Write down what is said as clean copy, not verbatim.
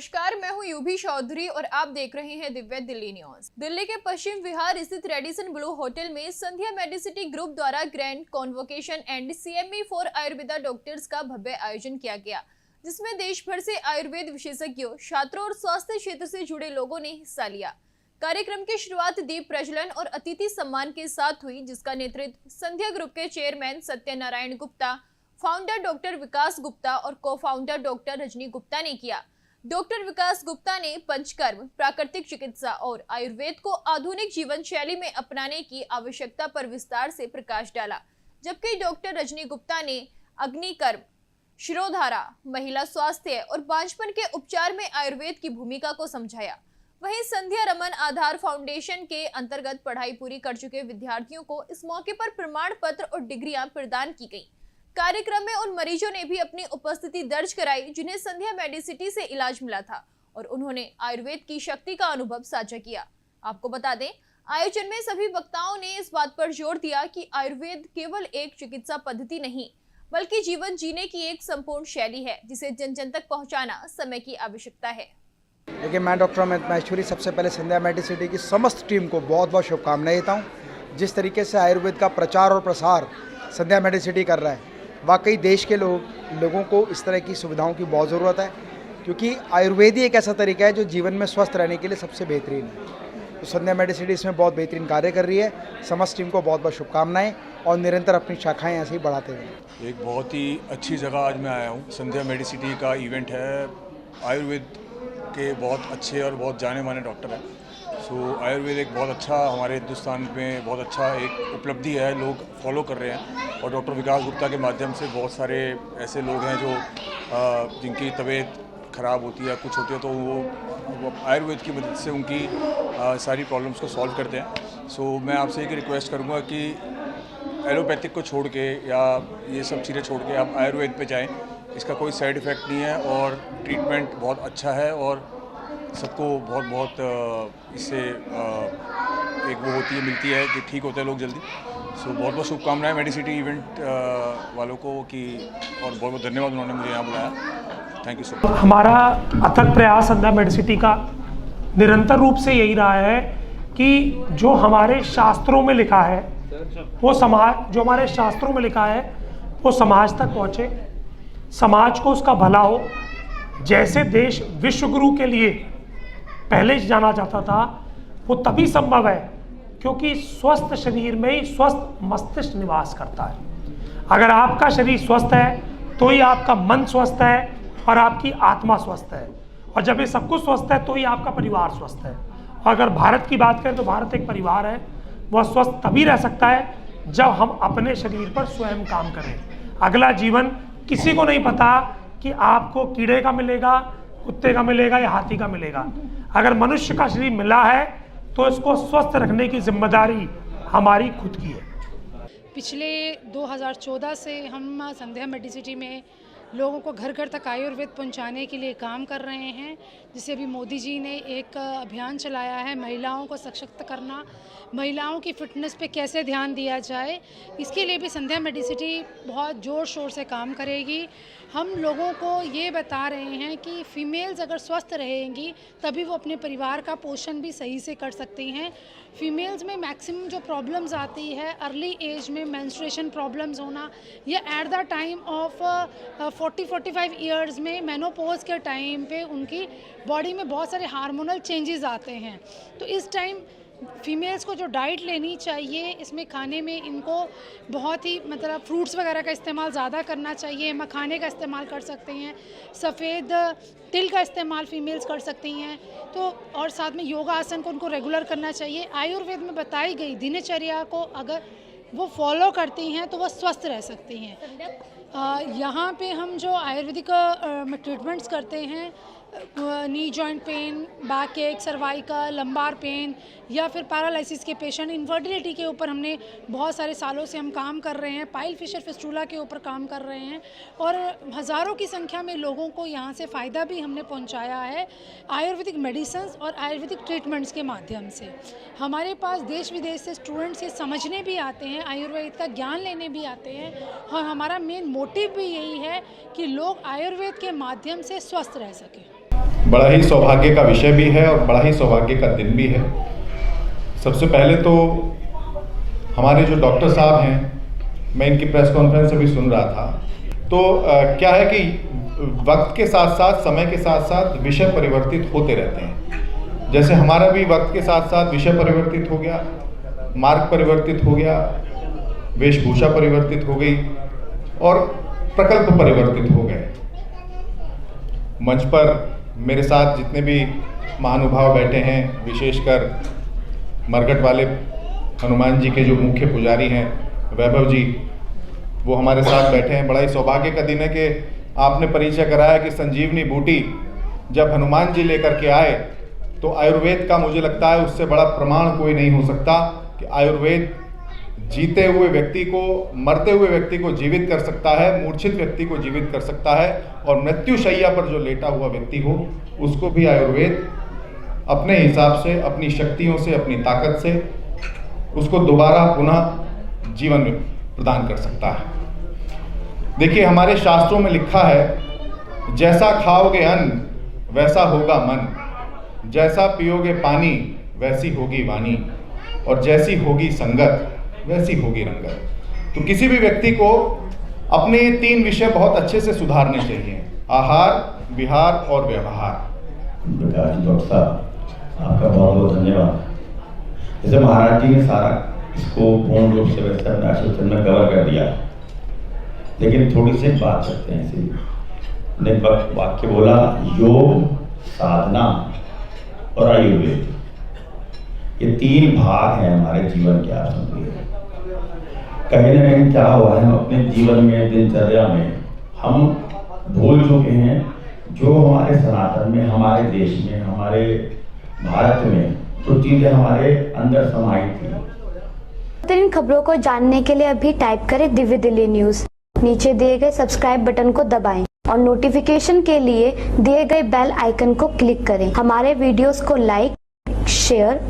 नमस्कार, मैं हूं यूभी चौधरी और आप देख रहे हैं दिव्य दिल्ली न्यूज। दिल्ली के पश्चिम विहार स्थित रेडिसन ब्लू होटल में संध्या मेडिसिटी ग्रुप द्वारा grand convocation and CME for Ayurveda doctors का भव्य आयोजन किया गया, जिसमें देश भर से आयुर्वेद विशेषज्ञों, छात्रों और स्वास्थ्य क्षेत्र से जुड़े लोगों ने हिस्सा लिया। कार्यक्रम की शुरुआत दीप प्रज्वलन और अतिथि सम्मान के साथ हुई, जिसका नेतृत्व संध्या ग्रुप के chairman Satyanarayan Gupta, founder doctor Vikas Gupta और को-फाउंडर डॉक्टर रजनी गुप्ता ने किया। डॉक्टर विकास गुप्ता ने पंचकर्म, प्राकृतिक चिकित्सा और आयुर्वेद को आधुनिक जीवन शैली में अपनाने की आवश्यकता पर विस्तार से प्रकाश डाला, जबकि डॉक्टर रजनी गुप्ता ने अग्निकर्म, शिरोधारा, महिला स्वास्थ्य और बांझपन के उपचार में आयुर्वेद की भूमिका को समझाया। वहीं संध्या रमन आधार फाउंडेशन के अंतर्गत पढ़ाई पूरी कर चुके विद्यार्थियों को इस मौके पर प्रमाण पत्र और डिग्रियां प्रदान की गई। कार्यक्रम में उन मरीजों ने भी अपनी उपस्थिति दर्ज कराई जिन्हें संध्या मेडिसिटी से इलाज मिला था और उन्होंने आयुर्वेद की शक्ति का अनुभव साझा किया। आपको बता दें, आयोजन में सभी वक्ताओं ने इस बात पर जोर दिया कि आयुर्वेद केवल एक चिकित्सा पद्धति नहीं, बल्कि जीवन जीने की एक संपूर्ण शैली है, जिसे जन जन तक पहुंचाना समय की आवश्यकता है। देखिए, मैं डॉक्टर अमित महेश्वरी सबसे पहले संध्या मेडिसिटी की समस्त टीम को बहुत बहुत शुभकामनाएं देता हूँ। जिस तरीके से आयुर्वेद का प्रचार और प्रसार संध्या मेडिसिटी कर रहा है, वाकई देश के लोगों को इस तरह की सुविधाओं की बहुत ज़रूरत है, क्योंकि आयुर्वेद ही एक ऐसा तरीका है जो जीवन में स्वस्थ रहने के लिए सबसे बेहतरीन है। तो संध्या मेडिसिटी इसमें बहुत बेहतरीन कार्य कर रही है। समस्त टीम को बहुत बहुत शुभकामनाएं और निरंतर अपनी शाखाएं ऐसे ही बढ़ाते रहें। एक बहुत ही अच्छी जगह आज मैं आया हूँ। संध्या मेडिसिटी का इवेंट है। आयुर्वेद के बहुत अच्छे और बहुत जाने माने डॉक्टर हैं। सो आयुर्वेद एक बहुत अच्छा, हमारे हिंदुस्तान में बहुत अच्छा एक उपलब्धि है, लोग फॉलो कर रहे हैं। और डॉक्टर विकास गुप्ता के माध्यम से बहुत सारे ऐसे लोग हैं जो जिनकी तबीयत ख़राब होती है, कुछ होती है, तो वो आयुर्वेद की मदद से उनकी सारी प्रॉब्लम्स को सॉल्व करते हैं। सो मैं आपसे एक रिक्वेस्ट करूँगा कि एलोपैथिक को छोड़ के या ये सब चीज़ें छोड़ के आप आयुर्वेद पे जाएं। इसका कोई साइड इफ़ेक्ट नहीं है और ट्रीटमेंट बहुत अच्छा है और सबको बहुत बहुत इससे एक वो होती है, मिलती है कि ठीक होते हैं लोग जल्दी। सो बहुत बहुत शुभकामनाएं मेडिसिटी इवेंट वालों को कि और बहुत बहुत धन्यवाद, उन्होंने मुझे यहाँ बुलाया। Thank you so much. हमारा अथक प्रयास संध्या मेडिसिटी का निरंतर रूप से यही रहा है कि जो हमारे शास्त्रों में लिखा है वो जो हमारे शास्त्रों में लिखा है वो समाज तक पहुँचे, समाज को उसका भला हो। जैसे देश विश्वगुरु के लिए पहले जाना जाता था, वो तभी संभव है क्योंकि स्वस्थ शरीर में ही स्वस्थ मस्तिष्क निवास करता है। अगर आपका शरीर स्वस्थ है तो ही आपका मन स्वस्थ है और आपकी आत्मा स्वस्थ है, और जब ये सब कुछ स्वस्थ है तो ही आपका परिवार स्वस्थ है। और अगर भारत की बात करें तो भारत एक परिवार है। वह स्वस्थ तभी रह सकता है जब हम अपने शरीर पर स्वयं काम करें। अगला जीवन किसी को नहीं पता कि आपको कीड़े का मिलेगा, कुत्ते का मिलेगा या हाथी का मिलेगा। अगर मनुष्य का शरीर मिला है तो इसको स्वस्थ रखने की जिम्मेदारी हमारी खुद की है। पिछले 2014 से हम संध्या मेडिसिटी में लोगों को घर घर तक आयुर्वेद पहुंचाने के लिए काम कर रहे हैं। जिसे अभी मोदी जी ने एक अभियान चलाया है, महिलाओं को सशक्त करना, महिलाओं की फिटनेस पे कैसे ध्यान दिया जाए, इसके लिए भी संध्या मेडिसिटी बहुत ज़ोर शोर से काम करेगी। हम लोगों को ये बता रहे हैं कि फीमेल्स अगर स्वस्थ रहेंगी तभी वो अपने परिवार का पोषण भी सही से कर सकती हैं। फीमेल्स में मैक्सिमम जो प्रॉब्लम्स आती है अर्ली एज में, मेंस्ट्रुएशन प्रॉब्लम्स होना, या at the time of 40-45 years में मेनोपॉज के टाइम पे उनकी बॉडी में बहुत सारे हार्मोनल चेंजेस आते हैं। तो इस टाइम फीमेल्स को जो डाइट लेनी चाहिए, इसमें खाने में इनको बहुत ही मतलब फ्रूट्स वगैरह का इस्तेमाल ज़्यादा करना चाहिए, मखाने का इस्तेमाल कर सकते हैं, सफ़ेद तिल का इस्तेमाल फीमेल्स कर सकती हैं। तो और साथ में योगा आसन को उनको रेगुलर करना चाहिए। आयुर्वेद में बताई गई दिनचर्या को अगर वो फॉलो करती हैं तो वो स्वस्थ रह सकती हैं। यहाँ पे हम जो आयुर्वेदिक ट्रीटमेंट्स करते हैं, नी जॉइंट पेन, बैक एक, सर्वाइकल, लंबार पेन या फिर पैरालिसिस के पेशेंट, इनफर्टिलिटी के ऊपर हमने बहुत सारे सालों से हम काम कर रहे हैं, पाइल फिशर फिस्टूला के ऊपर काम कर रहे हैं और हज़ारों की संख्या में लोगों को यहाँ से फ़ायदा भी हमने पहुँचाया है आयुर्वेदिक मेडिसिन्स और आयुर्वेदिक ट्रीटमेंट्स के माध्यम से। हमारे पास देश विदेश से स्टूडेंट्स ये समझने भी आते हैं, आयुर्वेद का ज्ञान लेने भी आते हैं और हमारा मेन मोटिव भी यही है कि लोग आयुर्वेद के माध्यम से स्वस्थ रह सकें। बड़ा ही सौभाग्य का विषय भी है और बड़ा ही सौभाग्य का दिन भी है। सबसे पहले तो हमारे जो डॉक्टर साहब हैं, मैं इनकी प्रेस कॉन्फ्रेंस अभी सुन रहा था, तो क्या है कि वक्त के साथ साथ, समय के साथ साथ विषय परिवर्तित होते रहते हैं। जैसे हमारा भी वक्त के साथ साथ विषय परिवर्तित हो गया, मार्ग परिवर्तित हो गया, वेशभूषा परिवर्तित हो गई और प्रकल्प परिवर्तित हो गए। मंच पर मेरे साथ जितने भी महानुभाव बैठे हैं, विशेषकर मरघट वाले हनुमान जी के जो मुख्य पुजारी हैं वैभव जी, वो हमारे साथ बैठे हैं। बड़ा ही सौभाग्य का दिन है कि आपने परिचय कराया कि संजीवनी बूटी जब हनुमान जी लेकर के आए तो आयुर्वेद का, मुझे लगता है उससे बड़ा प्रमाण कोई नहीं हो सकता कि आयुर्वेद जीते हुए व्यक्ति को, मरते हुए व्यक्ति को जीवित कर सकता है, मूर्छित व्यक्ति को जीवित कर सकता है, और मृत्युशैया पर जो लेटा हुआ व्यक्ति हो उसको भी आयुर्वेद अपने हिसाब से, अपनी शक्तियों से, अपनी ताकत से उसको दोबारा पुनः जीवन प्रदान कर सकता है। देखिए, हमारे शास्त्रों में लिखा है, जैसा खाओगे अन्न वैसा होगा मन, जैसा पियोगे पानी वैसी होगी वाणी, और जैसी होगी संगत वैसी होगी रंगत। तो किसी भी व्यक्ति को अपने 3 विषय बहुत अच्छे से सुधारने चाहिए, आहार, विहार और व्यवहार। प्रकाश डॉक्टर साहब, आपका बहुत बहुत धन्यवाद। जैसे महाराज जी ने सारा इसको पूर्ण रूप से वैसे अपने आशीर्वाद में कवर कर दिया, लेकिन थोड़ी सी बात करते हैं। इसी ने वाक्य बोला, योग, साधना और आयुर्वेद, ये 3 भाग हैं हमारे जीवन के। आप समझिए, कहीं ना कहीं क्या हुआ है, हम अपने जीवन में, दिनचर्या में हम भूल चुके हैं जो हमारे सनातन में, हमारे देश में, हमारे भारत में जो चीज़ें हमारे अंदर समाई थी। इन खबरों को जानने के लिए अभी टाइप करें दिव्य दिल्ली न्यूज़। नीचे दिए गए सब्सक्राइब बटन को दबाएं और नोटिफिकेशन के लिए दिए गए बेल आइकन को क्लिक करें। हमारे वीडियोस को लाइक, शेयर